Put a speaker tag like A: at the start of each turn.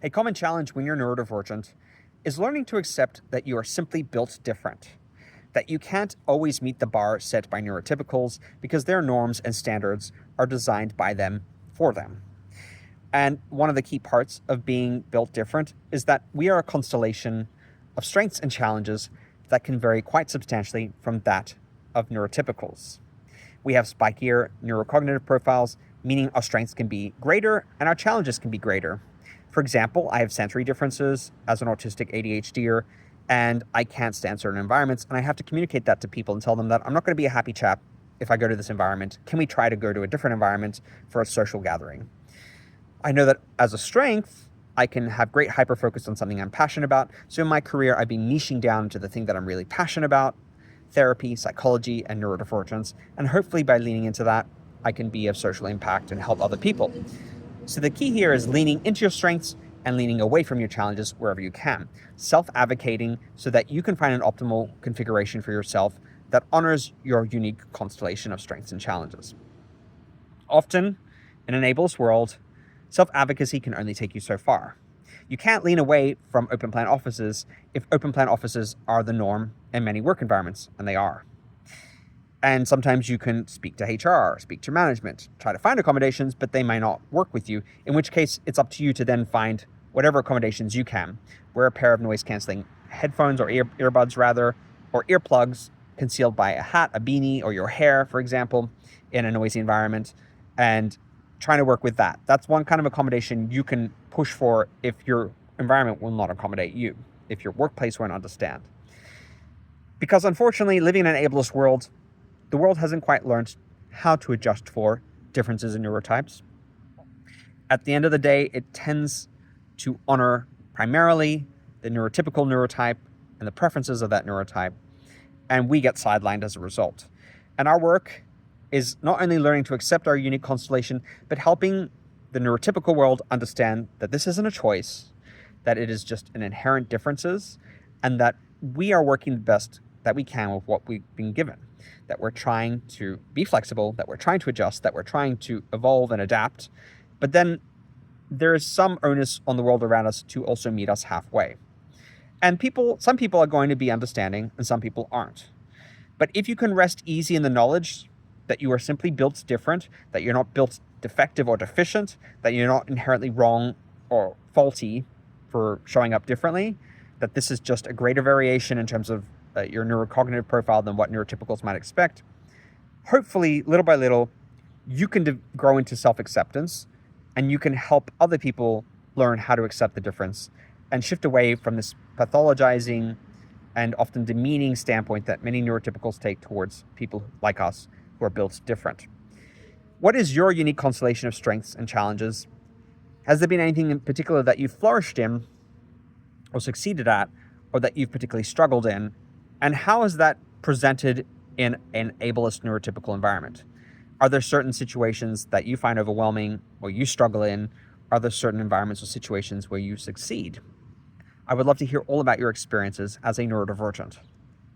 A: A common challenge when you're neurodivergent is learning to accept that you are simply built different, that you can't always meet the bar set by neurotypicals because their norms and standards are designed by them for them. And one of the key parts of being built different is that we are a constellation of strengths and challenges that can vary quite substantially from that of neurotypicals. We have spikier neurocognitive profiles, meaning our strengths can be greater and our challenges can be greater. For example, I have sensory differences as an autistic ADHDer, and I can't stand certain environments, and I have to communicate that to people and tell them that I'm not going to be a happy chap if I go to this environment. Can we try to go to a different environment for a social gathering? I know that as a strength, I can have great hyperfocus on something I'm passionate about. So in my career, I've been niching down to the thing that I'm really passionate about: therapy, psychology, and neurodivergence. And hopefully by leaning into that, I can be of social impact and help other people. So the key here is leaning into your strengths and leaning away from your challenges wherever you can. Self-advocating so that you can find an optimal configuration for yourself that honors your unique constellation of strengths and challenges. Often, in an ableist world, self-advocacy can only take you so far. You can't lean away from open plan offices if open plan offices are the norm in many work environments, and they are. And sometimes you can speak to HR, speak to management, try to find accommodations, but they might not work with you, in which case it's up to you to then find whatever accommodations you can. Wear a pair of noise-canceling headphones or earbuds rather, or earplugs concealed by a hat, a beanie, or your hair, for example, in a noisy environment, and trying to work with that. That's one kind of accommodation you can push for if your environment will not accommodate you, if your workplace won't understand. Because unfortunately, living in an ableist world, the world hasn't quite learned how to adjust for differences in neurotypes. At the end of the day, it tends to honor primarily the neurotypical neurotype and the preferences of that neurotype, and we get sidelined as a result. And our work is not only learning to accept our unique constellation, but helping the neurotypical world understand that this isn't a choice, that it is just an inherent differences, and that we are working the best that we can with what we've been given, that we're trying to be flexible, that we're trying to adjust, that we're trying to evolve and adapt. But then there is some onus on the world around us to also meet us halfway. And some people are going to be understanding and some people aren't. But if you can rest easy in the knowledge that you are simply built different, that you're not built defective or deficient, that you're not inherently wrong or faulty for showing up differently, that this is just a greater variation in terms of your neurocognitive profile than what neurotypicals might expect, hopefully, little by little, you can grow into self-acceptance, and you can help other people learn how to accept the difference and shift away from this pathologizing and often demeaning standpoint that many neurotypicals take towards people like us who are built different. What is your unique constellation of strengths and challenges? Has there been anything in particular that you've flourished in or succeeded at, or that you've particularly struggled in? And how is that presented in an ableist neurotypical environment? Are there certain situations that you find overwhelming or you struggle in? Are there certain environments or situations where you succeed? I would love to hear all about your experiences as a neurodivergent.